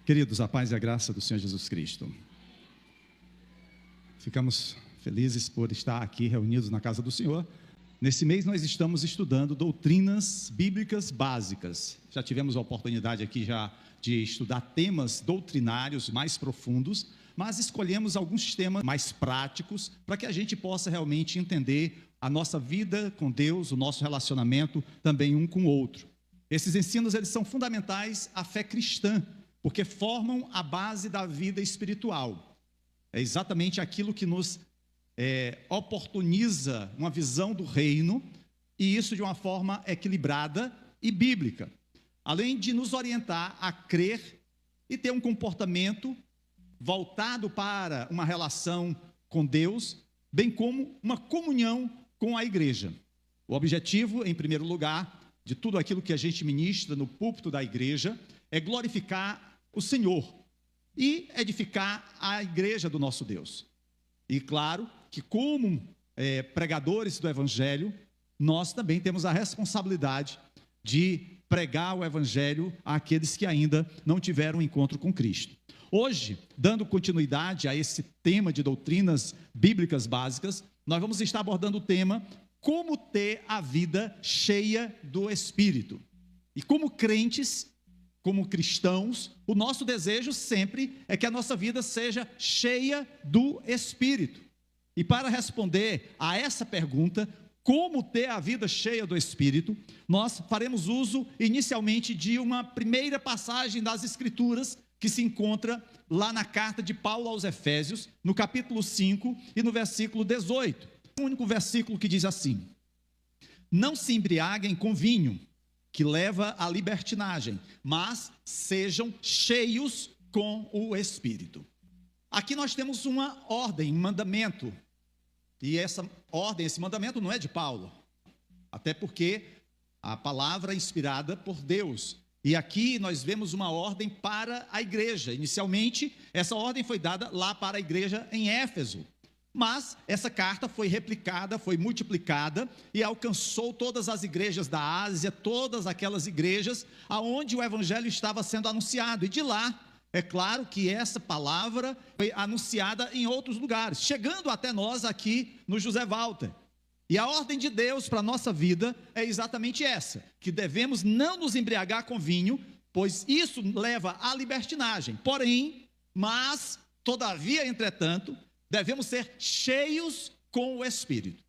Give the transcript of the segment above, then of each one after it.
Queridos, a paz e a graça do Senhor Jesus Cristo. Ficamos felizes por estar aqui reunidos na casa do Senhor. Nesse mês nós estamos estudando doutrinas bíblicas básicas. Já tivemos a oportunidade aqui de estudar temas doutrinários mais profundos, mas escolhemos alguns temas mais práticos para que a gente possa realmente entender a nossa vida com Deus, o nosso relacionamento também um com o outro. Esses ensinos eles são fundamentais à fé cristã, porque formam a base da vida espiritual. É exatamente aquilo que nos oportuniza uma visão do reino, e isso de uma forma equilibrada e bíblica, além de nos orientar a crer e ter um comportamento voltado para uma relação com Deus, bem como uma comunhão com a igreja. O objetivo, em primeiro lugar, de tudo aquilo que a gente ministra no púlpito da igreja, é glorificar o Senhor e edificar a igreja do nosso Deus. E claro que como pregadores do Evangelho, nós também temos a responsabilidade de pregar o Evangelho àqueles que ainda não tiveram um encontro com Cristo. Hoje, dando continuidade a esse tema de doutrinas bíblicas básicas, nós vamos estar abordando o tema como ter a vida cheia do Espírito. E como crentes, como cristãos, o nosso desejo sempre é que a nossa vida seja cheia do Espírito. E para responder a essa pergunta, como ter a vida cheia do Espírito, nós faremos uso inicialmente de uma primeira passagem das Escrituras que se encontra lá na carta de Paulo aos Efésios, no capítulo 5 e no versículo 18. O único versículo que diz assim: não se embriaguem com vinho, que leva à libertinagem, mas sejam cheios com o Espírito. Aqui nós temos uma ordem, um mandamento, e essa ordem, esse mandamento não é de Paulo, até porque a palavra é inspirada por Deus, e aqui nós vemos uma ordem para a igreja. Inicialmente, essa ordem foi dada lá para a igreja em Éfeso, mas essa carta foi replicada, foi multiplicada e alcançou todas as igrejas da Ásia, todas aquelas igrejas aonde o evangelho estava sendo anunciado. E de lá, é claro que essa palavra foi anunciada em outros lugares, chegando até nós aqui no José Walter. E a ordem de Deus para a nossa vida é exatamente essa, que devemos não nos embriagar com vinho, pois isso leva à libertinagem. Porém, mas, todavia, entretanto, devemos ser cheios com o Espírito.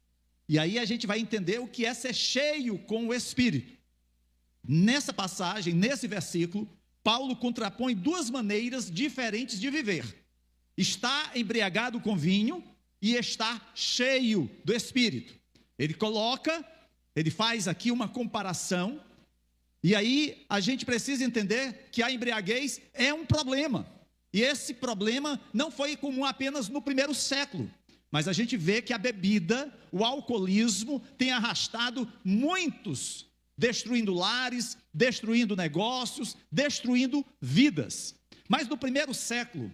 E aí a gente vai entender o que é ser cheio com o Espírito. Nessa passagem, nesse versículo, Paulo contrapõe duas maneiras diferentes de viver: estar embriagado com vinho e estar cheio do Espírito. Ele faz aqui uma comparação, e aí a gente precisa entender que a embriaguez é um problema. E esse problema não foi comum apenas no primeiro século, mas a gente vê que a bebida, o alcoolismo, tem arrastado muitos, destruindo lares, destruindo negócios, destruindo vidas. Mas no primeiro século,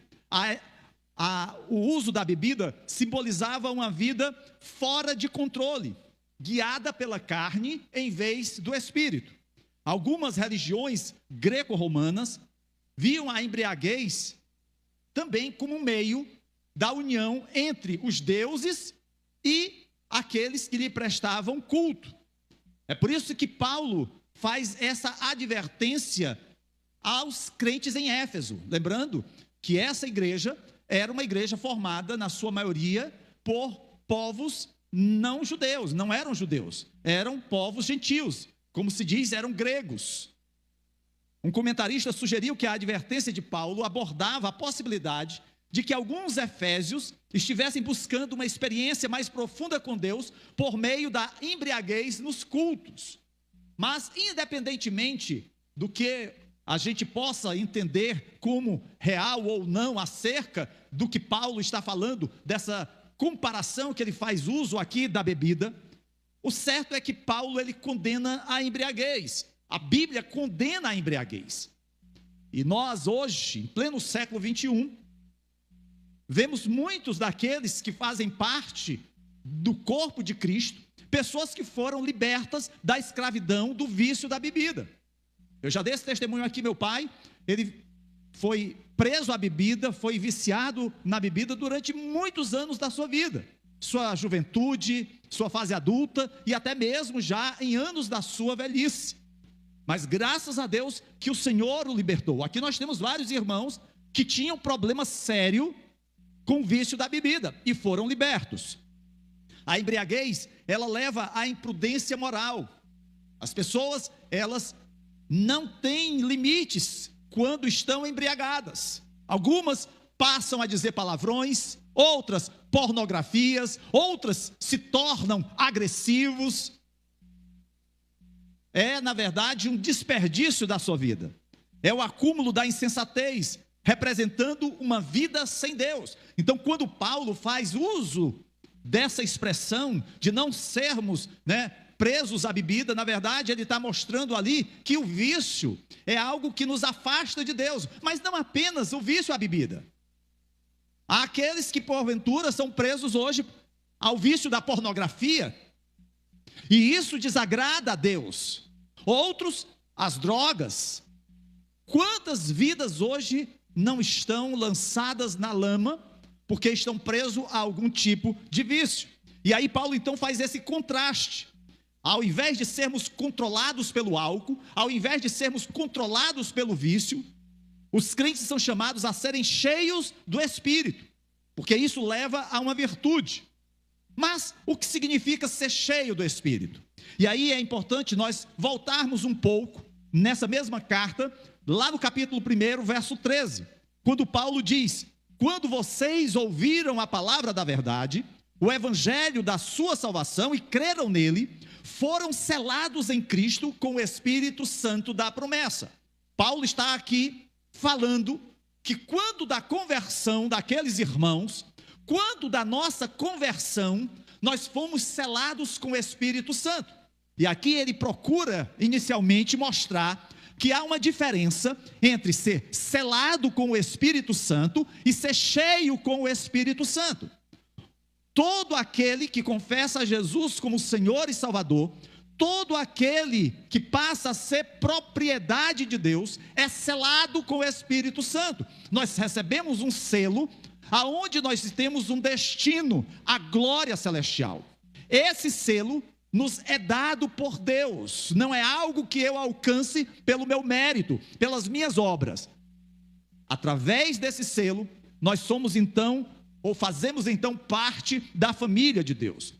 o uso da bebida simbolizava uma vida fora de controle, guiada pela carne em vez do espírito. Algumas religiões greco-romanas viam a embriaguez também como meio da união entre os deuses e aqueles que lhe prestavam culto. É por isso que Paulo faz essa advertência aos crentes em Éfeso, lembrando que essa igreja era uma igreja formada, na sua maioria, por povos não judeus, não eram judeus, eram povos gentios, como se diz, eram gregos. Um comentarista sugeriu que a advertência de Paulo abordava a possibilidade de que alguns efésios estivessem buscando uma experiência mais profunda com Deus por meio da embriaguez nos cultos. Mas, independentemente do que a gente possa entender como real ou não acerca do que Paulo está falando, dessa comparação que ele faz uso aqui da bebida, o certo é que Paulo ele condena a embriaguez. A Bíblia condena a embriaguez. E nós hoje, em pleno século 21, vemos muitos daqueles que fazem parte do corpo de Cristo, pessoas que foram libertas da escravidão, do vício da bebida. Eu já dei esse testemunho aqui, meu pai, ele foi preso à bebida, foi viciado na bebida durante muitos anos da sua vida, sua juventude, sua fase adulta e até mesmo já em anos da sua velhice. Mas graças a Deus que o Senhor o libertou. Aqui nós temos vários irmãos que tinham problema sério com o vício da bebida e foram libertos. A embriaguez, ela leva à imprudência moral. As pessoas, elas não têm limites quando estão embriagadas. Algumas passam a dizer palavrões, outras pornografias, outras se tornam agressivos. É, na verdade, um desperdício da sua vida. É o acúmulo da insensatez, representando uma vida sem Deus. Então, quando Paulo faz uso dessa expressão de não sermos, presos à bebida, na verdade, ele está mostrando ali que o vício é algo que nos afasta de Deus, mas não apenas o vício à bebida. Há aqueles que, porventura, são presos hoje ao vício da pornografia, e isso desagrada a Deus. Outros, as drogas. Quantas vidas hoje não estão lançadas na lama, porque estão presos a algum tipo de vício? E aí Paulo então faz esse contraste. Ao invés de sermos controlados pelo álcool, ao invés de sermos controlados pelo vício, os crentes são chamados a serem cheios do Espírito, porque isso leva a uma virtude. Mas o que significa ser cheio do Espírito? E aí é importante nós voltarmos um pouco nessa mesma carta, lá no capítulo 1, verso 13, quando Paulo diz: quando vocês ouviram a palavra da verdade, o evangelho da sua salvação, e creram nele, foram selados em Cristo com o Espírito Santo da promessa. Paulo está aqui falando que quando da conversão daqueles irmãos, quando da nossa conversão, nós fomos selados com o Espírito Santo. E aqui ele procura inicialmente mostrar que há uma diferença entre ser selado com o Espírito Santo e ser cheio com o Espírito Santo. Todo aquele que confessa a Jesus como Senhor e Salvador, todo aquele que passa a ser propriedade de Deus, é selado com o Espírito Santo. Nós recebemos um selo, aonde nós temos um destino, a glória celestial. Esse selo nos é dado por Deus, não é algo que eu alcance pelo meu mérito, pelas minhas obras. Através desse selo, nós somos então, ou fazemos então parte da família de Deus.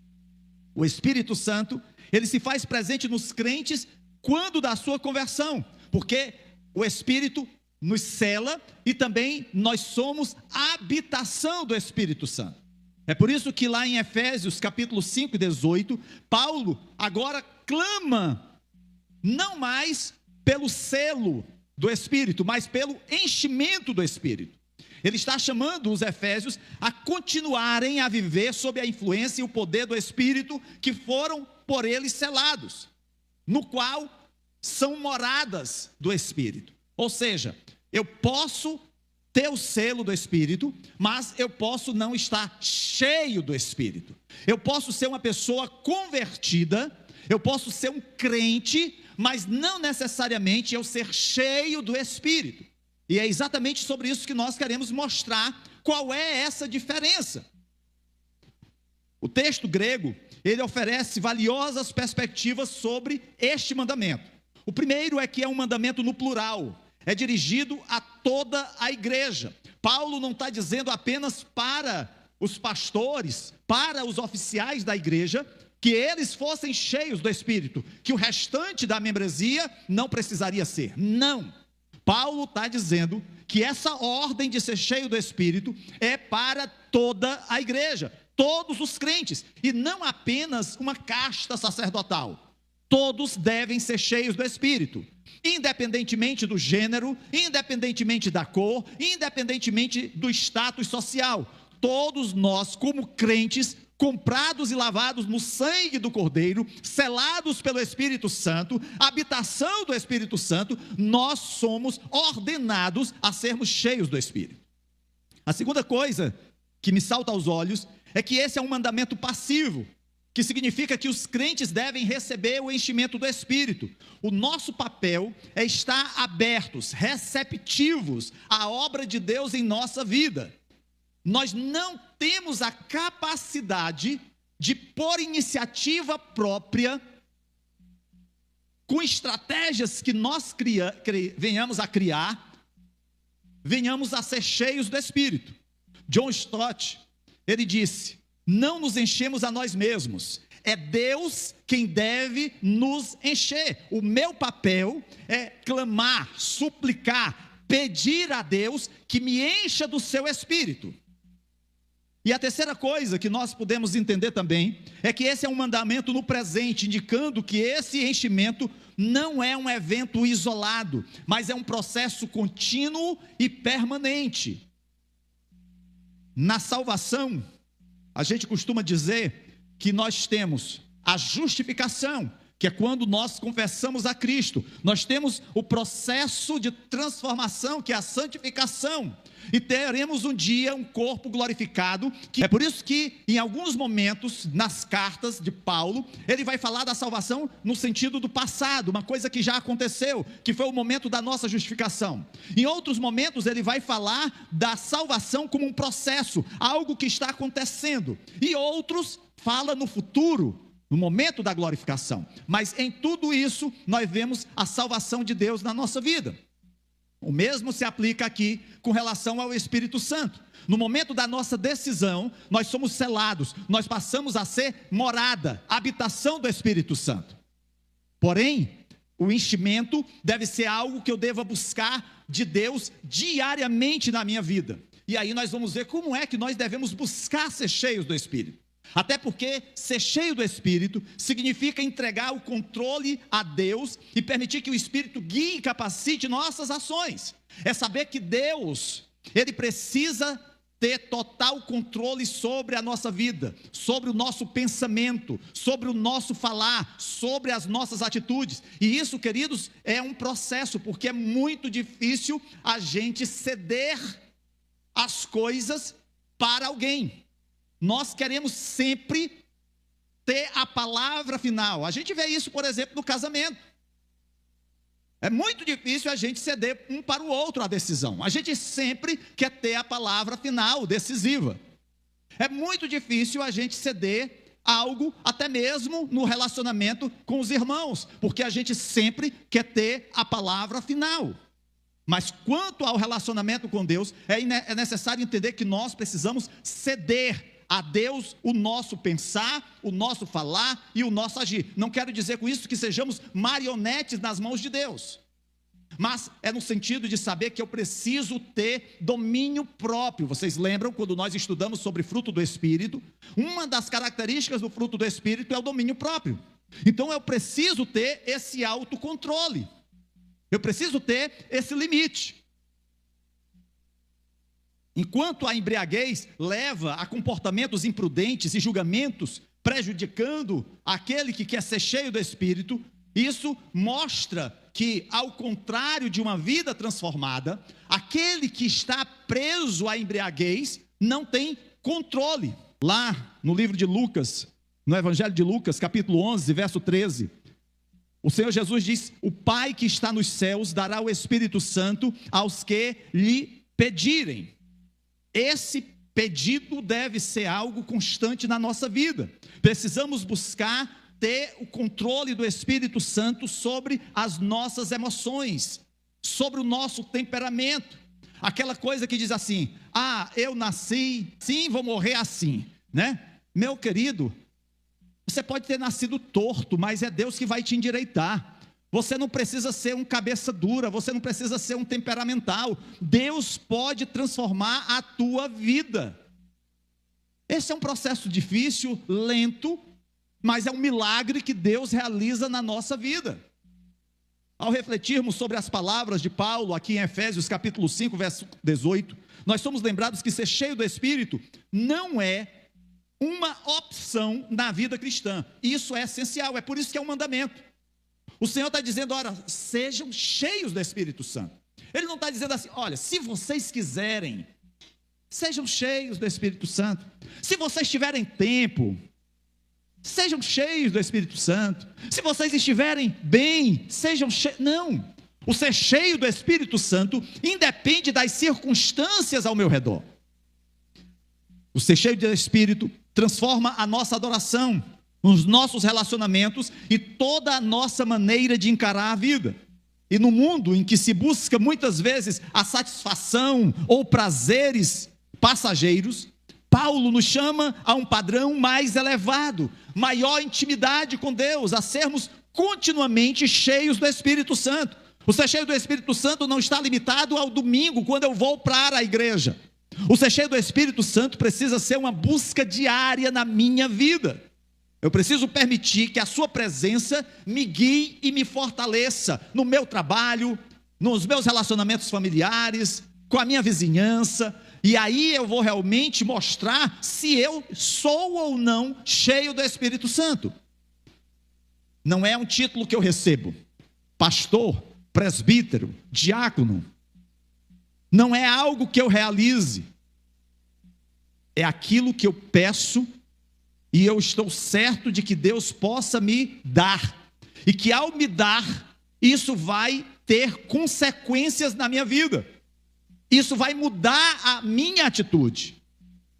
O Espírito Santo, ele se faz presente nos crentes quando da sua conversão, porque o Espírito nos sela e também nós somos a habitação do Espírito Santo. É por isso que lá em Efésios capítulo 5, 18, Paulo agora clama, não mais pelo selo do Espírito, mas pelo enchimento do Espírito. Ele está chamando os efésios a continuarem a viver sob a influência e o poder do Espírito que foram por ele selados, no qual são moradas do Espírito. Ou seja, eu posso ter o selo do Espírito, mas eu posso não estar cheio do Espírito. Eu posso ser uma pessoa convertida, eu posso ser um crente, mas não necessariamente eu ser cheio do Espírito. E é exatamente sobre isso que nós queremos mostrar qual é essa diferença. O texto grego, ele oferece valiosas perspectivas sobre este mandamento. O primeiro é que é um mandamento no plural, é dirigido a toda a igreja. Paulo não está dizendo apenas para os pastores, para os oficiais da igreja, que eles fossem cheios do Espírito, que o restante da membresia não precisaria ser. Não. Paulo está dizendo que essa ordem de ser cheio do Espírito é para toda a igreja, todos os crentes, e não apenas uma casta sacerdotal. Todos devem ser cheios do Espírito, independentemente do gênero, independentemente da cor, independentemente do status social. Todos nós, como crentes, comprados e lavados no sangue do Cordeiro, selados pelo Espírito Santo, habitação do Espírito Santo, nós somos ordenados a sermos cheios do Espírito. A segunda coisa que me salta aos olhos é que esse é um mandamento passivo. que significa que os crentes devem receber o enchimento do Espírito. O nosso papel é estar abertos, receptivos à obra de Deus em nossa vida. Nós não temos a capacidade de, por iniciativa própria, com estratégias que nós venhamos a criar, venhamos a ser cheios do Espírito. John Stott, ele disse: não nos enchemos a nós mesmos, é Deus quem deve nos encher. O meu papel é clamar, suplicar, pedir a Deus que me encha do seu Espírito. E a terceira coisa que nós podemos entender também, é que esse é um mandamento no presente, indicando que esse enchimento não é um evento isolado, mas é um processo contínuo e permanente. Na salvação, a gente costuma dizer que nós temos a justificação, que é quando nós confessamos a Cristo. Nós temos o processo de transformação, que é a santificação. E teremos um dia um corpo glorificado. É por isso que, em alguns momentos, nas cartas de Paulo, ele vai falar da salvação no sentido do passado, uma coisa que já aconteceu, que foi o momento da nossa justificação. Em outros momentos, ele vai falar da salvação como um processo, algo que está acontecendo. E outros, fala no futuro, no momento da glorificação. Mas em tudo isso, nós vemos a salvação de Deus na nossa vida. O mesmo se aplica aqui com relação ao Espírito Santo. No momento da nossa decisão, nós somos selados, nós passamos a ser morada, habitação do Espírito Santo. Porém, o enchimento deve ser algo que eu deva buscar de Deus diariamente na minha vida. E aí nós vamos ver como é que nós devemos buscar ser cheios do Espírito. Até porque ser cheio do Espírito significa entregar o controle a Deus e permitir que o Espírito guie e capacite nossas ações. É saber que Deus, Ele precisa ter total controle sobre a nossa vida, sobre o nosso pensamento, sobre o nosso falar, sobre as nossas atitudes. E isso, queridos, é um processo, porque é muito difícil a gente ceder as coisas para alguém. Nós queremos sempre ter a palavra final. A gente vê isso, por exemplo, no casamento. É muito difícil a gente ceder um para o outro a decisão. A gente sempre quer ter a palavra final, decisiva. É muito difícil a gente ceder algo, até mesmo no relacionamento com os irmãos, porque a gente sempre quer ter a palavra final. Mas quanto ao relacionamento com Deus, é necessário entender que nós precisamos ceder a Deus o nosso pensar, o nosso falar e o nosso agir. Não quero dizer com isso que sejamos marionetes nas mãos de Deus, mas é no sentido de saber que eu preciso ter domínio próprio. Vocês lembram quando nós estudamos sobre fruto do Espírito? Uma das características do fruto do Espírito é o domínio próprio. Então eu preciso ter esse autocontrole, eu preciso ter esse limite. Enquanto a embriaguez leva a comportamentos imprudentes e julgamentos, prejudicando aquele que quer ser cheio do Espírito, isso mostra que, ao contrário de uma vida transformada, aquele que está preso à embriaguez não tem controle. Lá no livro de Lucas, no Evangelho de Lucas, capítulo 11, verso 13, o Senhor Jesus diz: o Pai que está nos céus dará o Espírito Santo aos que lhe pedirem. Esse pedido deve ser algo constante na nossa vida. Precisamos buscar ter o controle do Espírito Santo sobre as nossas emoções, sobre o nosso temperamento. Aquela coisa que diz assim: eu nasci assim, vou morrer assim, né? Meu querido, você pode ter nascido torto, mas é Deus que vai te endireitar. Você não precisa ser um cabeça dura, você não precisa ser um temperamental. Deus pode transformar a tua vida. Esse é um processo difícil, lento, mas é um milagre que Deus realiza na nossa vida. Ao refletirmos sobre as palavras de Paulo aqui em Efésios capítulo 5, verso 18, nós somos lembrados que ser cheio do Espírito não é uma opção na vida cristã. Isso é essencial, é por isso que é um mandamento. O Senhor está dizendo: ora, sejam cheios do Espírito Santo. Ele não está dizendo assim: olha, se vocês quiserem, sejam cheios do Espírito Santo. Se vocês tiverem tempo, sejam cheios do Espírito Santo. Se vocês estiverem bem, sejam cheios. Não. O ser cheio do Espírito Santo independe das circunstâncias ao meu redor. O ser cheio do Espírito transforma a nossa adoração, os nossos relacionamentos e toda a nossa maneira de encarar a vida. E no mundo em que se busca muitas vezes a satisfação ou prazeres passageiros, Paulo nos chama a um padrão mais elevado, maior intimidade com Deus, a sermos continuamente cheios do Espírito Santo. O ser cheio do Espírito Santo não está limitado ao domingo, quando eu vou para a igreja. O ser cheio do Espírito Santo precisa ser uma busca diária na minha vida. Eu preciso permitir que a sua presença me guie e me fortaleça no meu trabalho, nos meus relacionamentos familiares, com a minha vizinhança. E aí eu vou realmente mostrar se eu sou ou não cheio do Espírito Santo. Não é um título que eu recebo, pastor, presbítero, diácono. Não é algo que eu realize. É aquilo que eu peço e eu estou certo de que Deus possa me dar. E que ao me dar, isso vai ter consequências na minha vida. Isso vai mudar a minha atitude.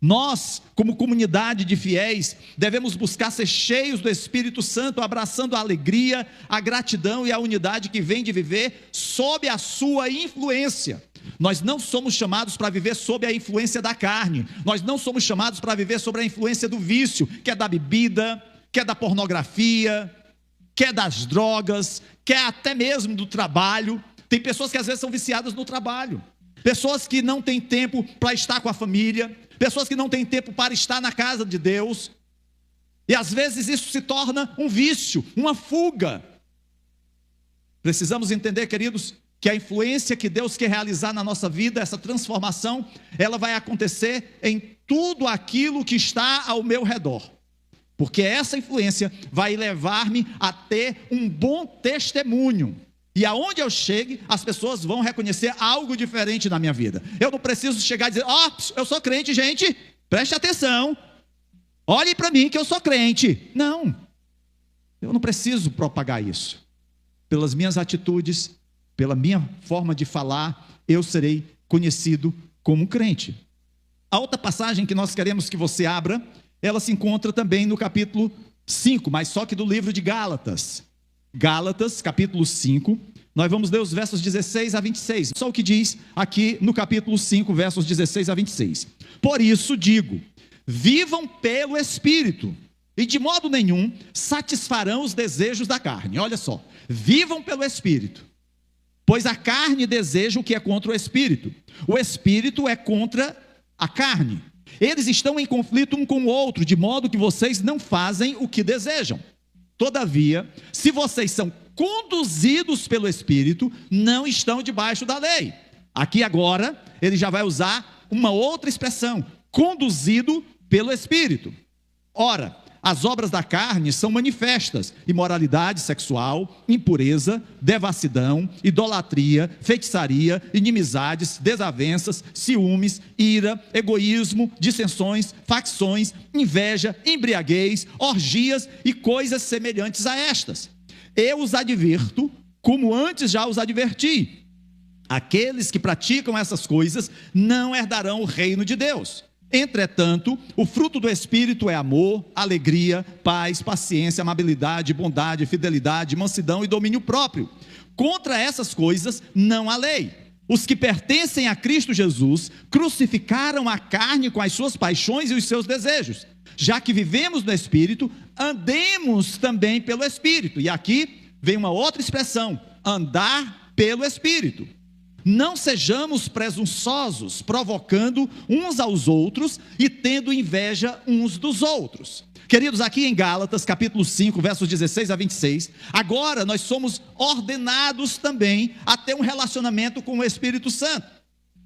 Nós, como comunidade de fiéis, devemos buscar ser cheios do Espírito Santo, abraçando a alegria, a gratidão e a unidade que vem de viver sob a sua influência. Nós não somos chamados para viver sob a influência da carne. Nós não somos chamados para viver sob a influência do vício, que é da bebida, que é da pornografia, que é das drogas, que é até mesmo do trabalho. Tem pessoas que às vezes são viciadas no trabalho. Pessoas que não têm tempo para estar com a família. Pessoas que não têm tempo para estar na casa de Deus. E às vezes isso se torna um vício, uma fuga. Precisamos entender, queridos, que a influência que Deus quer realizar na nossa vida, essa transformação, ela vai acontecer em tudo aquilo que está ao meu redor. Porque essa influência vai levar-me a ter um bom testemunho. E aonde eu chegue, as pessoas vão reconhecer algo diferente na minha vida. Eu não preciso chegar e dizer, eu sou crente, gente, preste atenção. Olhe para mim que eu sou crente. Não, eu não preciso propagar isso. Pelas minhas atitudes, pela minha forma de falar, eu serei conhecido como crente. A outra passagem que nós queremos que você abra, ela se encontra também no capítulo 5, mas só que do livro de Gálatas. Gálatas, capítulo 5, nós vamos ler os versos 16 a 26. Só o que diz aqui no capítulo 5, versos 16 a 26. Por isso digo, vivam pelo Espírito, e de modo nenhum satisfarão os desejos da carne. Olha só, vivam pelo Espírito, pois a carne deseja o que é contra o Espírito. O Espírito é contra a carne. Eles estão em conflito um com o outro, de modo que vocês não fazem o que desejam. Todavia, se vocês são conduzidos pelo Espírito, não estão debaixo da lei. Aqui agora, ele já vai usar uma outra expressão, conduzido pelo Espírito. Ora, as obras da carne são manifestas: imoralidade sexual, impureza, devassidão, idolatria, feitiçaria, inimizades, desavenças, ciúmes, ira, egoísmo, dissensões, facções, inveja, embriaguez, orgias e coisas semelhantes a estas. Eu os advirto, como antes já os adverti. Aqueles que praticam essas coisas não herdarão o reino de Deus. Entretanto, o fruto do Espírito é amor, alegria, paz, paciência, amabilidade, bondade, fidelidade, mansidão e domínio próprio. Contra essas coisas não há lei. Os que pertencem a Cristo Jesus crucificaram a carne com as suas paixões e os seus desejos. Já que vivemos no Espírito, andemos também pelo Espírito. E aqui vem uma outra expressão, andar pelo Espírito. Não sejamos presunçosos, provocando uns aos outros e tendo inveja uns dos outros. Queridos, aqui em Gálatas, capítulo 5, versos 16 a 26, agora nós somos ordenados também a ter um relacionamento com o Espírito Santo.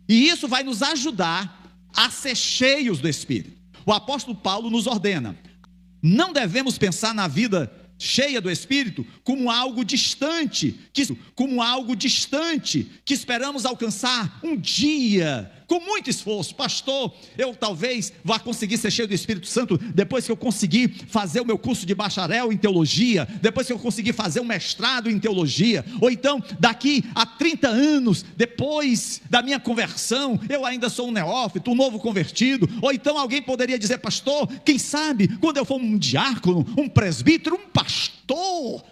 E isso vai nos ajudar a ser cheios do Espírito. O apóstolo Paulo nos ordena, não devemos pensar na vida cheia do Espírito como algo distante, que esperamos alcançar um dia, com muito esforço. Pastor, eu talvez vá conseguir ser cheio do Espírito Santo depois que eu conseguir fazer o meu curso de bacharel em teologia, depois que eu conseguir fazer um mestrado em teologia, ou então daqui a 30 anos, depois da minha conversão, eu ainda sou um neófito, um novo convertido. Ou então alguém poderia dizer: pastor, quem sabe quando eu for um diácono, um presbítero, um pastor,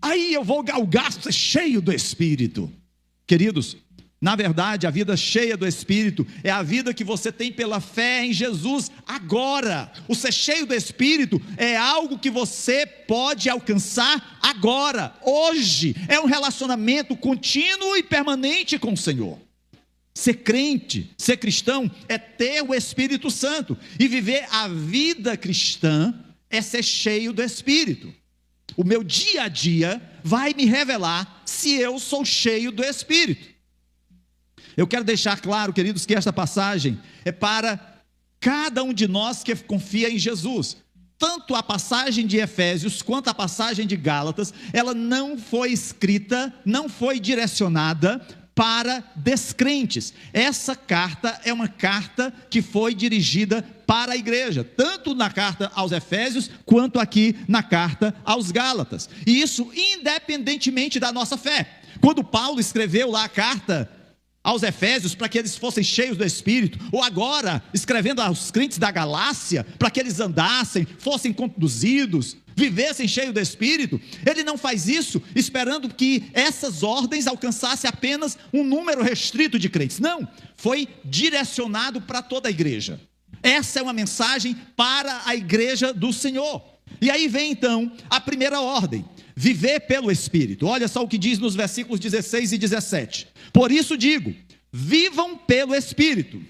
aí eu vou galgar ser cheio do Espírito. Queridos, na verdade, a vida cheia do Espírito é a vida que você tem pela fé em Jesus agora. O ser cheio do Espírito é algo que você pode alcançar agora, hoje. É um relacionamento contínuo e permanente com o Senhor. Ser crente, ser cristão, é ter o Espírito Santo. E viver a vida cristã é ser cheio do Espírito. O meu dia a dia vai me revelar se eu sou cheio do Espírito. Eu quero deixar claro, queridos, que esta passagem é para cada um de nós que confia em Jesus. Tanto a passagem de Efésios quanto a passagem de Gálatas, ela não foi escrita, não foi direcionada para descrentes. Essa carta é uma carta que foi dirigida para a igreja, tanto na carta aos Efésios, quanto aqui na carta aos Gálatas. E isso independentemente da nossa fé. Quando Paulo escreveu lá a carta aos Efésios para que eles fossem cheios do Espírito, ou agora escrevendo aos crentes da Galácia para que eles andassem, fossem conduzidos, vivessem cheios do Espírito, ele não faz isso esperando que essas ordens alcançassem apenas um número restrito de crentes. Não, foi direcionado para toda a igreja. Essa é uma mensagem para a igreja do Senhor. E aí vem então a primeira ordem: viver pelo Espírito. Olha só o que diz nos versículos 16 e 17. Por isso digo, vivam pelo Espírito,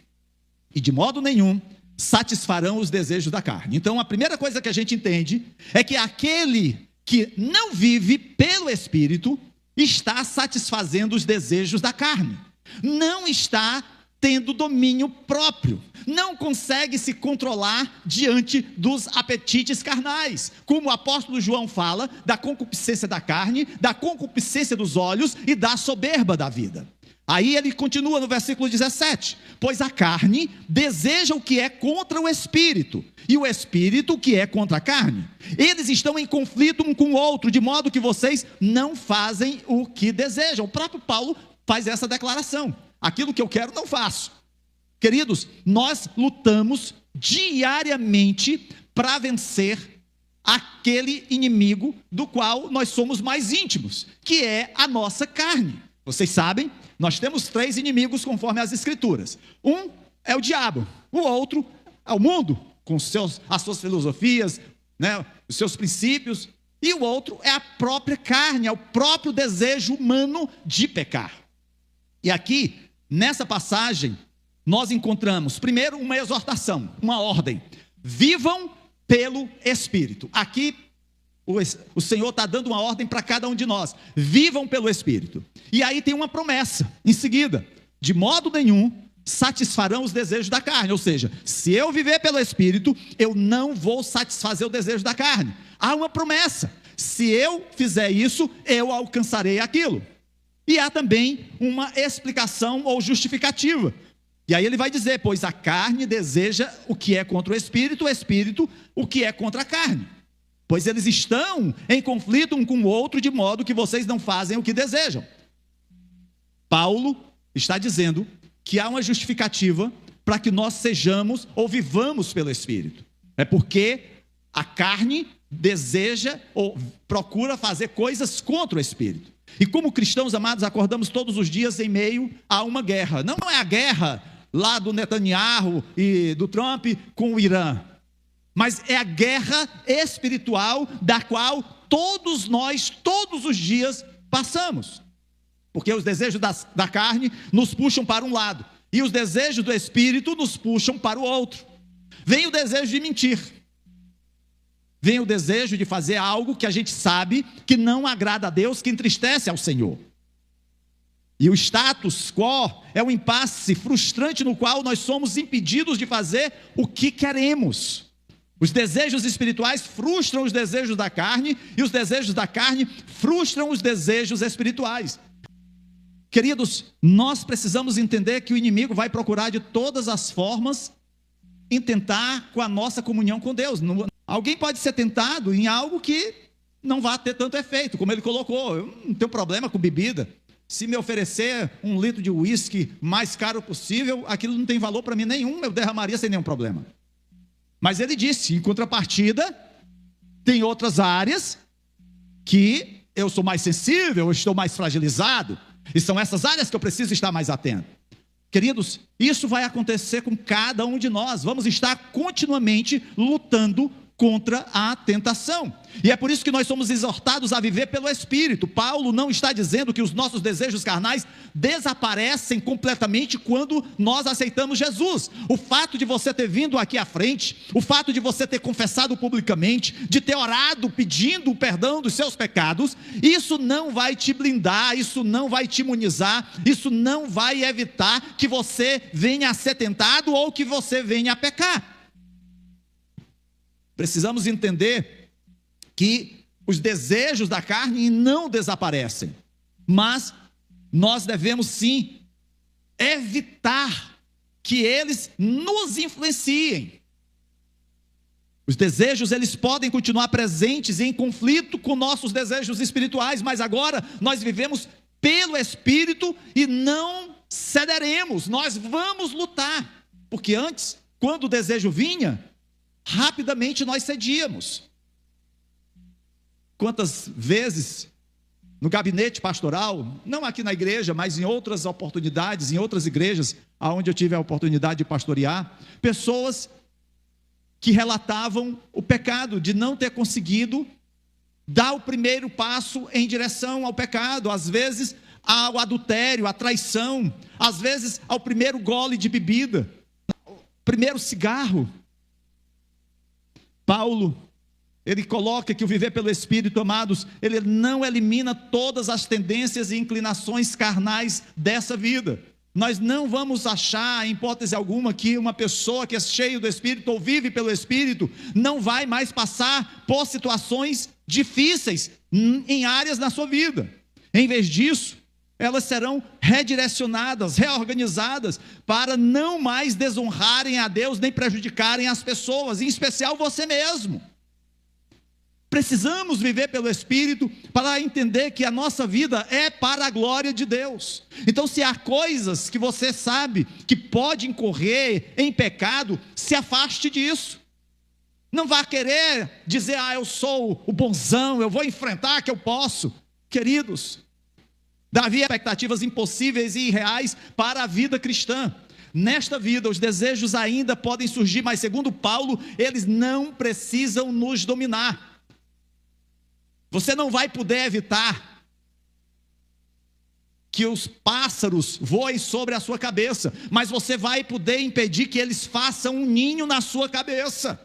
e de modo nenhum satisfarão os desejos da carne. Então a primeira coisa que a gente entende é que aquele que não vive pelo Espírito está satisfazendo os desejos da carne, não está tendo domínio próprio, não consegue se controlar diante dos apetites carnais, como o apóstolo João fala, da concupiscência da carne, da concupiscência dos olhos e da soberba da vida. Aí ele continua no versículo 17: pois a carne deseja o que é contra o Espírito, e o Espírito o que é contra a carne. Eles estão em conflito um com o outro, de modo que vocês não fazem o que desejam. O próprio Paulo faz essa declaração: aquilo que eu quero não faço. Queridos, nós lutamos diariamente para vencer aquele inimigo do qual nós somos mais íntimos, que é a nossa carne. Vocês sabem, nós temos 3 inimigos conforme as Escrituras. Um é o diabo, o outro é o mundo, com as suas filosofias, né, os seus princípios, e o outro é a própria carne, é o próprio desejo humano de pecar. E aqui, nessa passagem, nós encontramos, primeiro, uma exortação, uma ordem: vivam pelo Espírito. Aqui, o Senhor está dando uma ordem para cada um de nós: vivam pelo Espírito. E aí tem uma promessa em seguida: de modo nenhum satisfarão os desejos da carne. Ou seja, se eu viver pelo Espírito, eu não vou satisfazer o desejo da carne. Há uma promessa: se eu fizer isso, eu alcançarei aquilo. E há também uma explicação ou justificativa. E aí ele vai dizer: pois a carne deseja o que é contra o Espírito o que é contra a carne. Pois eles estão em conflito um com o outro, de modo que vocês não fazem o que desejam. Paulo está dizendo que há uma justificativa para que nós sejamos ou vivamos pelo Espírito. É porque a carne deseja ou procura fazer coisas contra o Espírito. E como cristãos amados, acordamos todos os dias em meio a uma guerra. Não é a guerra lá do Netanyahu e do Trump com o Irã, mas é a guerra espiritual da qual todos nós, todos os dias, passamos. Porque os desejos da carne nos puxam para um lado, e os desejos do Espírito nos puxam para o outro. Vem o desejo de mentir, vem o desejo de fazer algo que a gente sabe que não agrada a Deus, que entristece ao Senhor. E o status quo é um impasse frustrante no qual nós somos impedidos de fazer o que queremos. Os desejos espirituais frustram os desejos da carne, e os desejos da carne frustram os desejos espirituais. Queridos, nós precisamos entender que o inimigo vai procurar de todas as formas intentar com a nossa comunhão com Deus. Alguém pode ser tentado em algo que não vai ter tanto efeito, como ele colocou. Eu não tenho problema com bebida. Se me oferecer 1 litro de uísque mais caro possível, aquilo não tem valor para mim nenhum, eu derramaria sem nenhum problema. Mas ele disse, em contrapartida, tem outras áreas que eu sou mais sensível, eu estou mais fragilizado, e são essas áreas que eu preciso estar mais atento. Queridos, isso vai acontecer com cada um de nós. Vamos estar continuamente lutando contra a tentação. E é por isso que nós somos exortados a viver pelo Espírito. Paulo não está dizendo que os nossos desejos carnais desaparecem completamente quando nós aceitamos Jesus. O fato de você ter vindo aqui à frente, o fato de você ter confessado publicamente, de ter orado pedindo o perdão dos seus pecados, isso não vai te blindar, isso não vai te imunizar, isso não vai evitar que você venha a ser tentado ou que você venha a pecar. Precisamos entender que os desejos da carne não desaparecem, mas nós devemos sim evitar que eles nos influenciem. Os desejos, eles podem continuar presentes em conflito com nossos desejos espirituais, mas agora nós vivemos pelo Espírito e não cederemos, nós vamos lutar, porque antes, quando o desejo vinha, rapidamente nós cedíamos. Quantas vezes no gabinete pastoral, não aqui na igreja, mas em outras oportunidades, em outras igrejas, onde eu tive a oportunidade de pastorear, pessoas que relatavam o pecado de não ter conseguido dar o primeiro passo em direção ao pecado, às vezes ao adultério, à traição, às vezes ao primeiro gole de bebida, primeiro cigarro. Paulo, ele coloca que o viver pelo Espírito, amados, ele não elimina todas as tendências e inclinações carnais dessa vida. Nós não vamos achar, em hipótese alguma, que uma pessoa que é cheia do Espírito ou vive pelo Espírito, não vai mais passar por situações difíceis em áreas da sua vida. Em vez disso, elas serão redirecionadas, reorganizadas, para não mais desonrarem a Deus, nem prejudicarem as pessoas, em especial você mesmo. Precisamos viver pelo Espírito, para entender que a nossa vida é para a glória de Deus. Então, se há coisas que você sabe, que pode incorrer em pecado, se afaste disso. Não vá querer dizer, eu sou o bonzão, eu vou enfrentar que eu posso. Queridos, Davi, expectativas impossíveis e irreais para a vida cristã. Nesta vida, os desejos ainda podem surgir, mas segundo Paulo, eles não precisam nos dominar. Você não vai poder evitar que os pássaros voem sobre a sua cabeça, mas você vai poder impedir que eles façam um ninho na sua cabeça.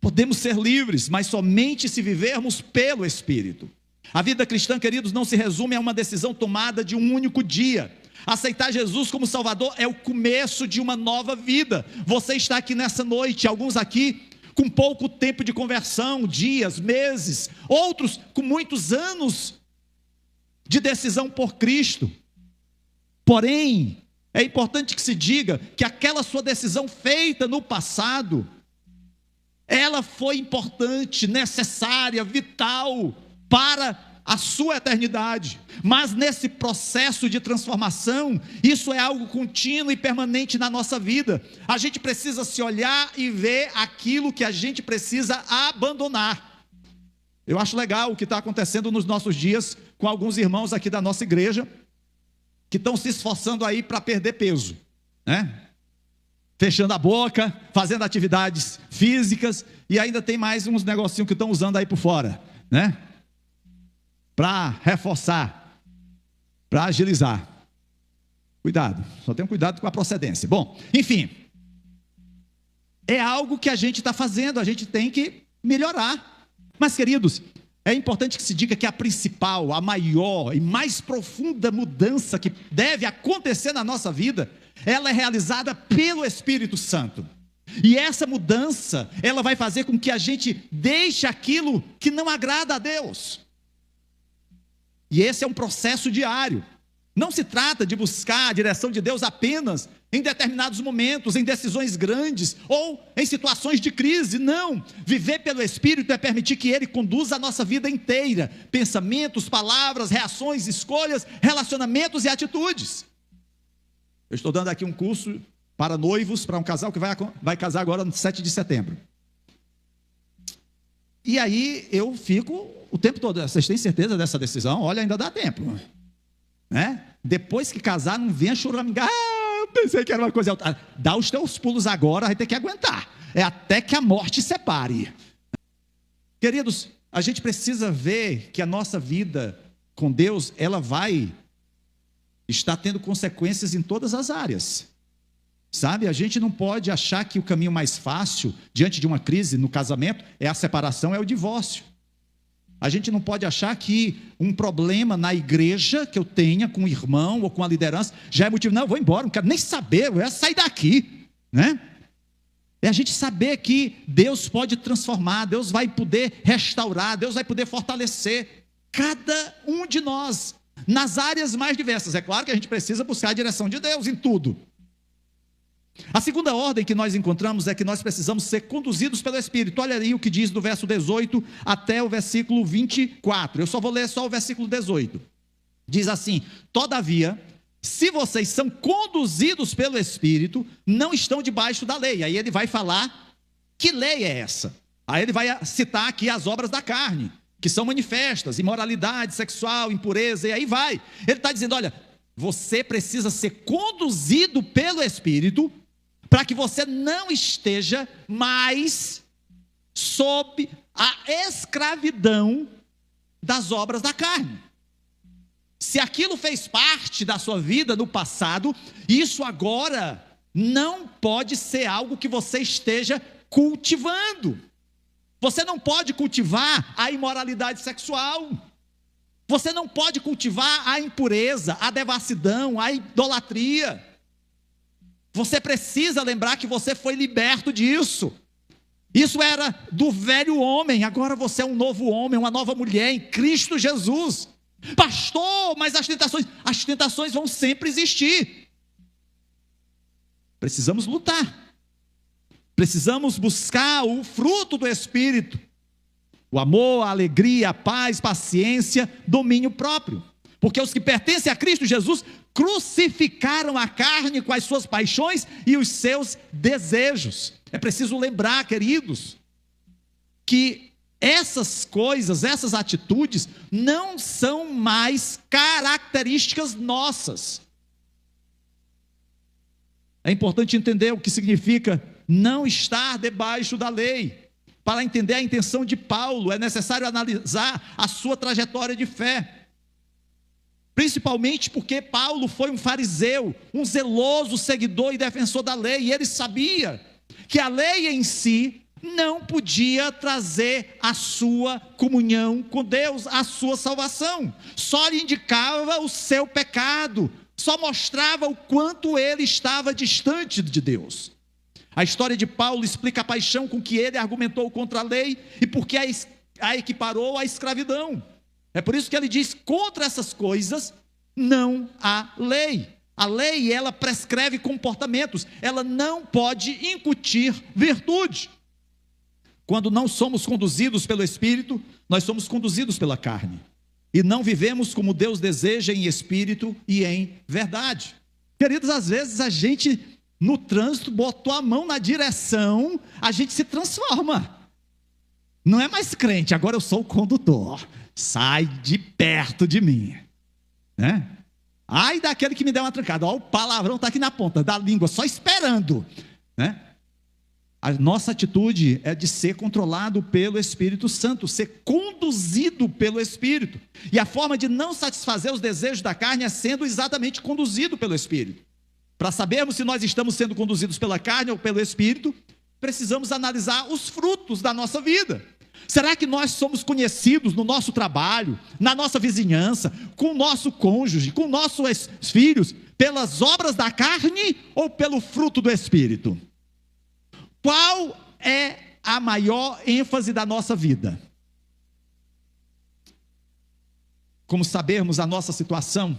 Podemos ser livres, mas somente se vivermos pelo Espírito. A vida cristã, queridos, não se resume a uma decisão tomada de um único dia. Aceitar Jesus como Salvador é o começo de uma nova vida. Você está aqui nessa noite, alguns aqui com pouco tempo de conversão, dias, meses, outros com muitos anos de decisão por Cristo. Porém, é importante que se diga que aquela sua decisão feita no passado, ela foi importante, necessária, vital para a sua eternidade, mas nesse processo de transformação, isso é algo contínuo e permanente na nossa vida. A gente precisa se olhar e ver aquilo que a gente precisa abandonar. Eu acho legal o que está acontecendo nos nossos dias com alguns irmãos aqui da nossa igreja, que estão se esforçando aí para perder peso, né? Fechando a boca, fazendo atividades físicas, e ainda tem mais uns negocinhos que estão usando aí por fora, né? Para reforçar, para agilizar. Cuidado, só tenham cuidado com a procedência. Bom, enfim, é algo que a gente está fazendo, a gente tem que melhorar. Mas, queridos, é importante que se diga que a principal, a maior e mais profunda mudança que deve acontecer na nossa vida, ela é realizada pelo Espírito Santo. E essa mudança, ela vai fazer com que a gente deixe aquilo que não agrada a Deus. E esse é um processo diário. Não se trata de buscar a direção de Deus apenas em determinados momentos, em decisões grandes ou em situações de crise. Não. Viver pelo Espírito é permitir que Ele conduza a nossa vida inteira. Pensamentos, palavras, reações, escolhas, relacionamentos e atitudes. Eu estou dando aqui um curso para noivos, para um casal que vai casar agora no 7 de setembro. E aí eu fico o tempo todo, vocês têm certeza dessa decisão? Olha, ainda dá tempo. Né? Depois que casar, não venha choramingar. Eu pensei que era uma coisa alta. Dá os teus pulos agora, vai ter que aguentar. É até que a morte separe. Queridos, a gente precisa ver que a nossa vida com Deus, ela vai estar tendo consequências em todas as áreas. Sabe, a gente não pode achar que o caminho mais fácil, diante de uma crise no casamento, é a separação, é o divórcio. A gente não pode achar que um problema na igreja que eu tenha com o irmão ou com a liderança já é motivo, não, eu vou embora, não quero nem saber, eu vou sair daqui, né? É a gente saber que Deus pode transformar, Deus vai poder restaurar, Deus vai poder fortalecer cada um de nós, nas áreas mais diversas. É claro que a gente precisa buscar a direção de Deus em tudo. A segunda ordem que nós encontramos é que nós precisamos ser conduzidos pelo Espírito. Olha aí o que diz do verso 18 até o versículo 24. Eu só vou ler só o versículo 18. Diz assim: todavia, se vocês são conduzidos pelo Espírito, não estão debaixo da lei. Aí ele vai falar que lei é essa. Aí ele vai citar aqui as obras da carne, que são manifestas: imoralidade sexual, impureza, e aí vai. Ele está dizendo, olha, você precisa ser conduzido pelo Espírito, para que você não esteja mais sob a escravidão das obras da carne. Se aquilo fez parte da sua vida no passado, isso agora não pode ser algo que você esteja cultivando. Você não pode cultivar a imoralidade sexual. Você não pode cultivar a impureza, a devassidão, a idolatria. Você precisa lembrar que você foi liberto disso. Isso era do velho homem, agora você é um novo homem, uma nova mulher em Cristo Jesus. Pastor, mas as tentações vão sempre existir. Precisamos lutar. Precisamos buscar o fruto do Espírito. O amor, a alegria, a paz, paciência, domínio próprio. Porque os que pertencem a Cristo Jesus crucificaram a carne com as suas paixões e os seus desejos. É preciso lembrar, queridos, que essas coisas, essas atitudes, não são mais características nossas. É importante entender o que significa não estar debaixo da lei. Para entender a intenção de Paulo, é necessário analisar a sua trajetória de fé. Principalmente porque Paulo foi um fariseu, um zeloso seguidor e defensor da lei, e ele sabia que a lei em si não podia trazer a sua comunhão com Deus, a sua salvação. Só lhe indicava o seu pecado, só mostrava o quanto ele estava distante de Deus. A história de Paulo explica a paixão com que ele argumentou contra a lei e porque a equiparou à escravidão. É por isso que ele diz, contra essas coisas não há lei. A lei, ela prescreve comportamentos, ela não pode incutir virtude. Quando não somos conduzidos pelo Espírito, nós somos conduzidos pela carne. E não vivemos como Deus deseja em espírito e em verdade. Queridos, às vezes a gente, no trânsito, botou a mão na direção, a gente se transforma. Não é mais crente, agora eu sou o condutor. Sai de perto de mim, né? Ai daquele que me der uma trancada. Ó, o palavrão está aqui na ponta da língua, só esperando, né? A nossa atitude é de ser controlado pelo Espírito Santo, ser conduzido pelo Espírito. E a forma de não satisfazer os desejos da carne é sendo exatamente conduzido pelo Espírito. Para sabermos se nós estamos sendo conduzidos pela carne ou pelo Espírito, precisamos analisar os frutos da nossa vida. Será que nós somos conhecidos no nosso trabalho, na nossa vizinhança, com o nosso cônjuge, com nossos filhos, pelas obras da carne ou pelo fruto do Espírito? Qual é a maior ênfase da nossa vida? como sabermos a nossa situação,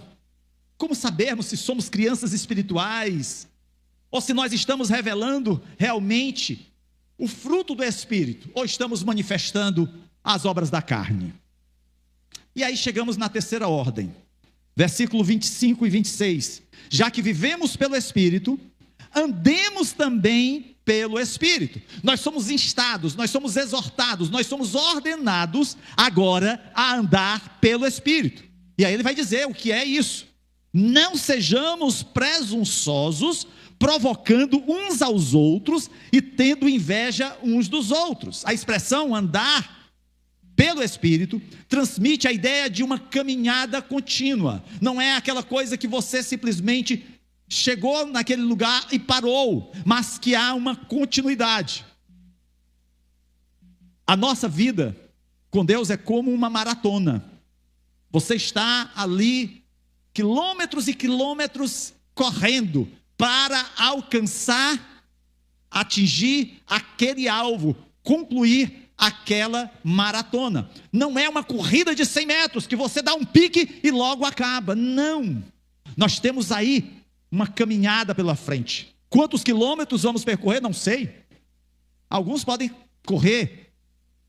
como sabermos se somos crianças espirituais, ou se nós estamos revelando realmente o fruto do Espírito, ou estamos manifestando as obras da carne. E aí chegamos na terceira ordem, versículo 25 e 26, já que vivemos pelo Espírito, andemos também pelo Espírito. Nós somos instados, nós somos exortados, nós somos ordenados agora a andar pelo Espírito. E aí ele vai dizer o que é isso: não sejamos presunçosos, provocando uns aos outros e tendo inveja uns dos outros. A expressão andar pelo Espírito transmite a ideia de uma caminhada contínua. Não é aquela coisa que você simplesmente chegou naquele lugar e parou, mas que há uma continuidade. A nossa vida com Deus é como uma maratona. Você está ali quilômetros e quilômetros correndo para alcançar, atingir aquele alvo, concluir aquela maratona. Não é uma corrida de 100 metros que você dá um pique e logo acaba. Não. Nós temos aí uma caminhada pela frente. Quantos quilômetros vamos percorrer? Não sei. Alguns podem correr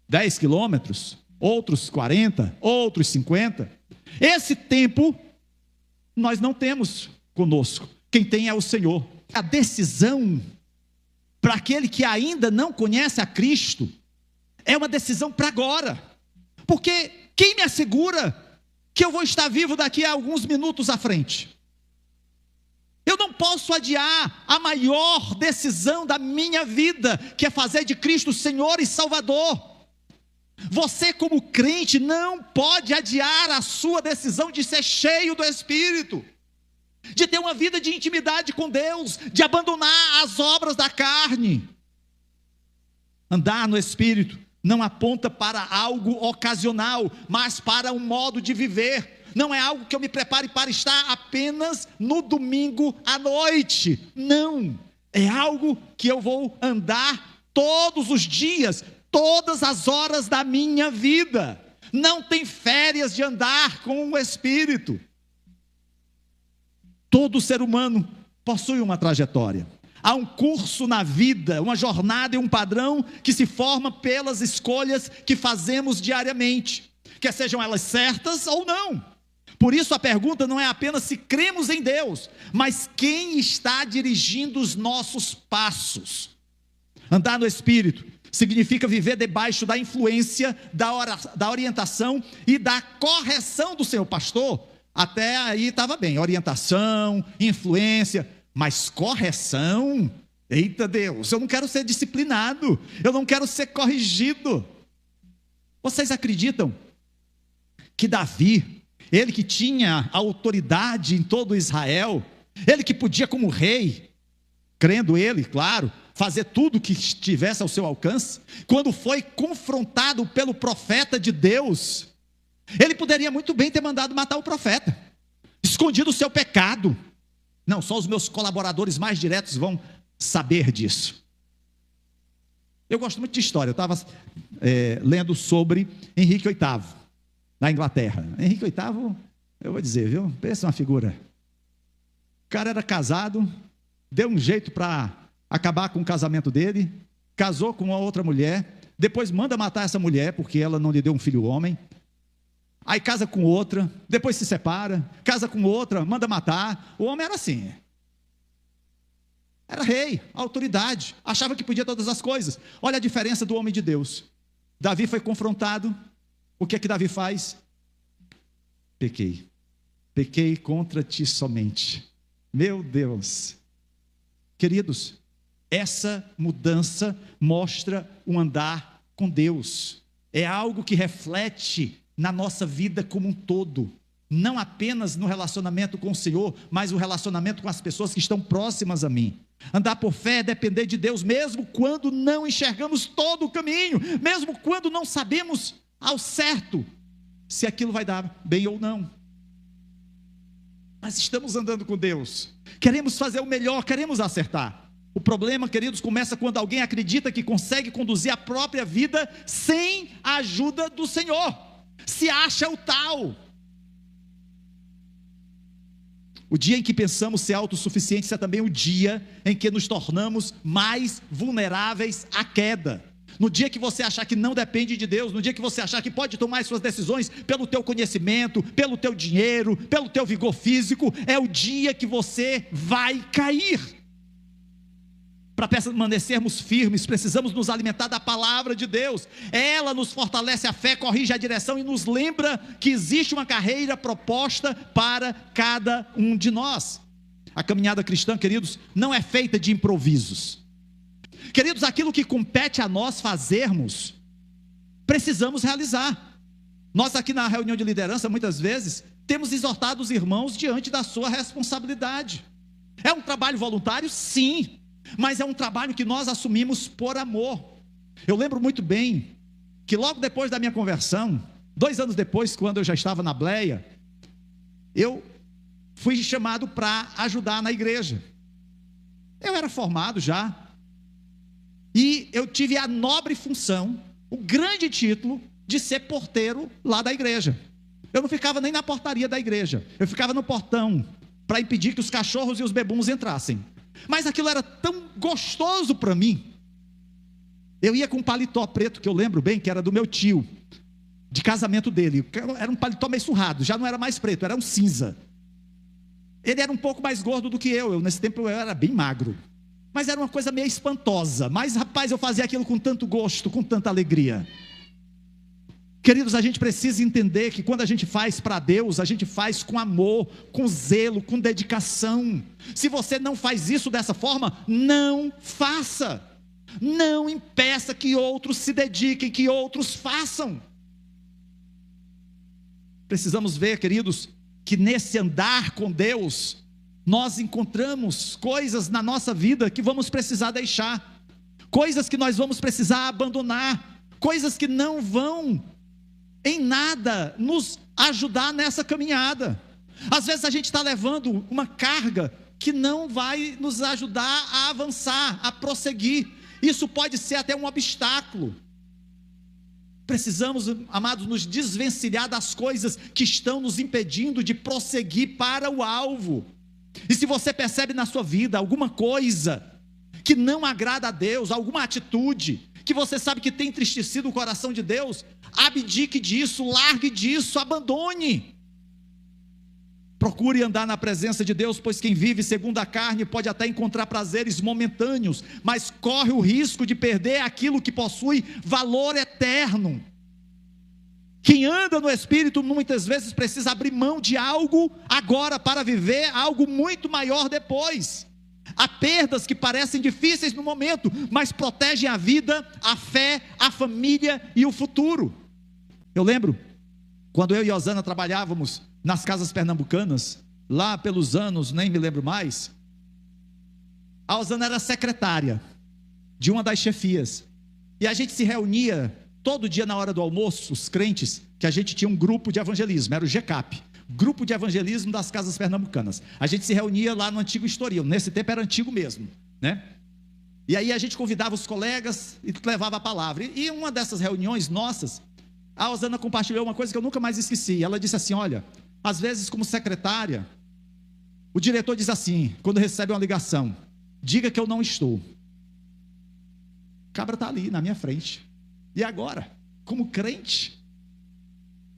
10 quilômetros, outros 40, outros 50. Esse tempo nós não temos conosco. Quem tem é o Senhor. A decisão para aquele que ainda não conhece a Cristo é uma decisão para agora. Porque quem me assegura que eu vou estar vivo daqui a alguns minutos à frente? Eu não posso adiar a maior decisão da minha vida, que é fazer de Cristo Senhor e Salvador. Você, como crente, não pode adiar a sua decisão de ser cheio do Espírito, de ter uma vida de intimidade com Deus, de abandonar as obras da carne. Andar no Espírito não aponta para algo ocasional, mas para um modo de viver. Não é algo que eu me prepare para estar apenas no domingo à noite. Não, é algo que eu vou andar todos os dias, todas as horas da minha vida. Não tem férias de andar com o Espírito. Todo ser humano possui uma trajetória. Há um curso na vida, uma jornada e um padrão que se forma pelas escolhas que fazemos diariamente, quer sejam elas certas ou não. Por isso a pergunta não é apenas se cremos em Deus, mas quem está dirigindo os nossos passos. Andar no Espírito significa viver debaixo da influência, da orientação e da correção do seu pastor. Até aí estava bem, orientação, influência, mas correção, eita Deus, eu não quero ser disciplinado, eu não quero ser corrigido. Vocês acreditam que Davi, ele que tinha autoridade em todo Israel, ele que podia como rei, crendo ele, claro, fazer tudo que estivesse ao seu alcance, quando foi confrontado pelo profeta de Deus, ele poderia muito bem ter mandado matar o profeta, escondido o seu pecado. Não, só os meus colaboradores mais diretos vão saber disso. Eu gosto muito de história. Eu estava lendo sobre Henrique VIII, na Inglaterra. Henrique VIII, eu vou dizer, viu? Pensa uma figura. O cara era casado, deu um jeito para acabar com o casamento dele, casou com uma outra mulher, depois manda matar essa mulher, porque ela não lhe deu um filho homem. Aí casa com outra, depois se separa, casa com outra, manda matar. O homem era assim. Era rei, autoridade, achava que podia todas as coisas. Olha a diferença do homem de Deus. Davi foi confrontado. O que é que Davi faz? Pequei contra ti somente. Meu Deus. Queridos, essa mudança mostra um andar com Deus. É algo que reflete na nossa vida como um todo, não apenas no relacionamento com o Senhor, mas o relacionamento com as pessoas que estão próximas a mim. Andar por fé é depender de Deus, mesmo quando não enxergamos todo o caminho, mesmo quando não sabemos ao certo se aquilo vai dar bem ou não. Mas estamos andando com Deus, queremos fazer o melhor, queremos acertar. O problema, queridos, começa quando alguém acredita que consegue conduzir a própria vida sem a ajuda do Senhor. Se acha o tal, o dia em que pensamos ser autossuficientes é também o dia em que nos tornamos mais vulneráveis à queda. No dia que você achar que não depende de Deus, no dia que você achar que pode tomar as suas decisões pelo teu conhecimento, pelo teu dinheiro, pelo teu vigor físico, é o dia que você vai cair. Para permanecermos firmes, precisamos nos alimentar da palavra de Deus. Ela nos fortalece a fé, corrige a direção e nos lembra que existe uma carreira proposta para cada um de nós. A caminhada cristã, queridos, não é feita de improvisos. Queridos, aquilo que compete a nós fazermos, precisamos realizar. Nós aqui na reunião de liderança, muitas vezes, temos exortado os irmãos diante da sua responsabilidade. É um trabalho voluntário? Sim, mas é um trabalho que nós assumimos por amor. Eu lembro muito bem que logo depois da minha conversão, 2 anos depois, quando eu já estava na Bleia, eu fui chamado para ajudar na igreja. Eu era formado já, e eu tive a nobre função, o grande título de ser porteiro lá da igreja. Eu não ficava nem na portaria da igreja, eu ficava no portão, para impedir que os cachorros e os bebuns entrassem. Mas aquilo era tão gostoso para mim. Eu ia com um paletó preto, que eu lembro bem, que era do meu tio, de casamento dele. Era um paletó meio surrado, já não era mais preto, era um cinza. Ele era um pouco mais gordo do que eu, nesse tempo eu era bem magro. Mas era uma coisa meio espantosa. Mas rapaz, eu fazia aquilo com tanto gosto, com tanta alegria. Queridos, a gente precisa entender que quando a gente faz para Deus, a gente faz com amor, com zelo, com dedicação. Se você não faz isso dessa forma, não faça. Não impeça que outros se dediquem, que outros façam. Precisamos ver, queridos, que nesse andar com Deus, nós encontramos coisas na nossa vida que vamos precisar deixar, coisas que nós vamos precisar abandonar, coisas que não vão em nada nos ajudar nessa caminhada. Às vezes a gente está levando uma carga que não vai nos ajudar a avançar, a prosseguir. Isso pode ser até um obstáculo. Precisamos, amados, nos desvencilhar das coisas que estão nos impedindo de prosseguir para o alvo. E se você percebe na sua vida alguma coisa que não agrada a Deus, alguma atitude que você sabe que tem entristecido o coração de Deus, abdique disso, largue disso, abandone. Procure andar na presença de Deus, pois quem vive segundo a carne pode até encontrar prazeres momentâneos, mas corre o risco de perder aquilo que possui valor eterno. Quem anda no Espírito muitas vezes precisa abrir mão de algo agora para viver algo muito maior depois. Há perdas que parecem difíceis no momento, mas protegem a vida, a fé, a família e o futuro. Eu lembro, quando eu e Osana trabalhávamos nas casas pernambucanas, lá pelos anos, nem me lembro mais, a Osana era secretária de uma das chefias, e a gente se reunia todo dia na hora do almoço, os crentes, que a gente tinha um grupo de evangelismo, era o GCAP, Grupo de Evangelismo das Casas Pernambucanas. A gente se reunia lá no antigo Estoril, nesse tempo era antigo mesmo, né? E aí a gente convidava os colegas e levava a palavra. E uma dessas reuniões nossas, a Osana compartilhou uma coisa que eu nunca mais esqueci. Ela disse assim: olha, às vezes como secretária, o diretor diz assim, quando recebe uma ligação: diga que eu não estou. O cabra está ali na minha frente. E agora, como crente?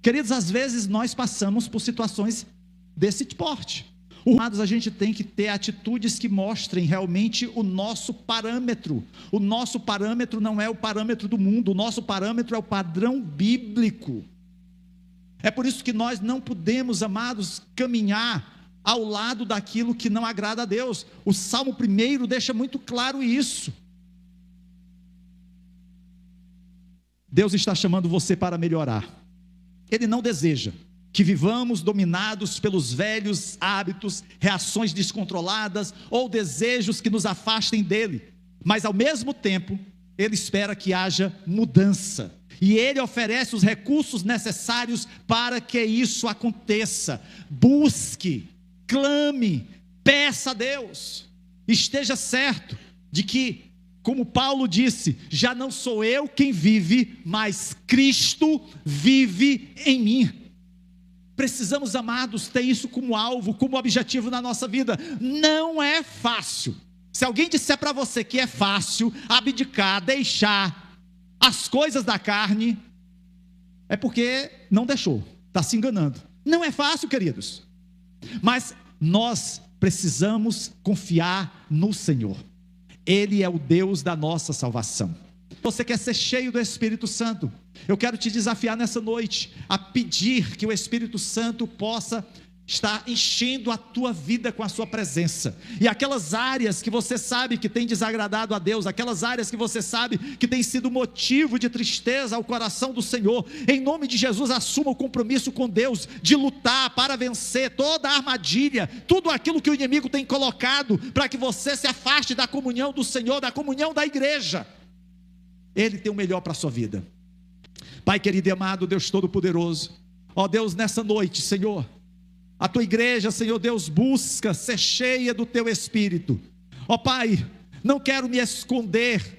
Queridos, às vezes nós passamos por situações desse porte. Amados, a gente tem que ter atitudes que mostrem realmente o nosso parâmetro. O nosso parâmetro não é o parâmetro do mundo, o nosso parâmetro é o padrão bíblico. É por isso que nós não podemos, amados, caminhar ao lado daquilo que não agrada a Deus. O Salmo 1 deixa muito claro isso. Deus está chamando você para melhorar. Ele não deseja que vivamos dominados pelos velhos hábitos, reações descontroladas ou desejos que nos afastem dele, mas ao mesmo tempo, ele espera que haja mudança, e ele oferece os recursos necessários para que isso aconteça. Busque, clame, peça a Deus, esteja certo de que, como Paulo disse, já não sou eu quem vive, mas Cristo vive em mim. precisamos, amados, ter isso como alvo, como objetivo na nossa vida. Não é fácil. Se alguém disser para você que é fácil abdicar, deixar as coisas da carne, é porque não deixou, está se enganando. Não é fácil, queridos, mas nós precisamos confiar no Senhor. Ele é o Deus da nossa salvação. Você quer ser cheio do Espírito Santo? Eu quero te desafiar nessa noite a pedir que o Espírito Santo possa estar enchendo a tua vida com a sua presença, e aquelas áreas que você sabe que tem desagradado a Deus, aquelas áreas que você sabe que tem sido motivo de tristeza ao coração do Senhor, em nome de Jesus, assuma o compromisso com Deus, de lutar para vencer toda a armadilha, tudo aquilo que o inimigo tem colocado, para que você se afaste da comunhão do Senhor, da comunhão da igreja. Ele tem o melhor para a sua vida. Pai querido e amado, Deus Todo-Poderoso, ó Deus, nessa noite, Senhor, a tua igreja, Senhor Deus, busca ser cheia do teu Espírito. Ó Pai, não quero me esconder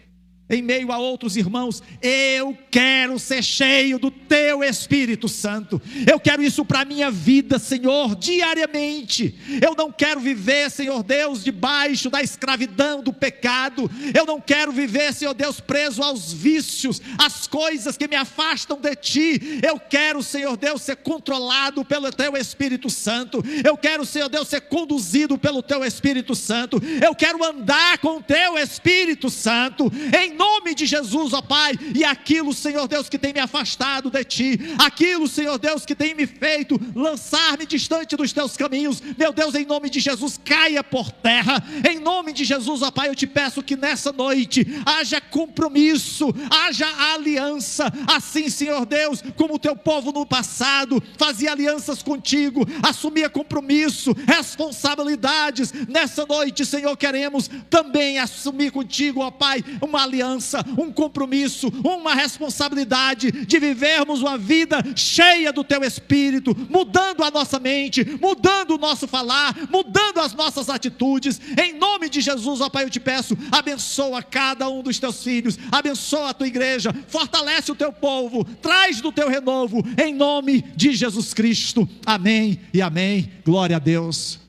em meio a outros irmãos, eu quero ser cheio do teu Espírito Santo. Eu quero isso para a minha vida, Senhor, diariamente. Eu não quero viver, Senhor Deus, debaixo da escravidão do pecado. Eu não quero viver, Senhor Deus, preso aos vícios, às coisas que me afastam de ti. Eu quero, Senhor Deus, ser controlado pelo teu Espírito Santo. Eu quero, Senhor Deus, ser conduzido pelo teu Espírito Santo. Eu quero andar com o teu Espírito Santo, em nome de Jesus, ó Pai. E aquilo, Senhor Deus, que tem me afastado de ti, aquilo, Senhor Deus, que tem me feito lançar-me distante dos teus caminhos, meu Deus, em nome de Jesus, caia por terra, em nome de Jesus, ó Pai. Eu te peço que nessa noite haja compromisso, haja aliança, assim, Senhor Deus, como o teu povo no passado fazia alianças contigo, assumia compromisso, responsabilidades. Nessa noite, Senhor, queremos também assumir contigo, ó Pai, uma aliança, um compromisso, uma responsabilidade de vivermos uma vida cheia do teu Espírito, mudando a nossa mente, mudando o nosso falar, mudando as nossas atitudes, em nome de Jesus, ó Pai. Eu te peço, abençoa cada um dos teus filhos, abençoa a tua igreja, fortalece o teu povo, traz do teu renovo, em nome de Jesus Cristo, amém e amém. Glória a Deus.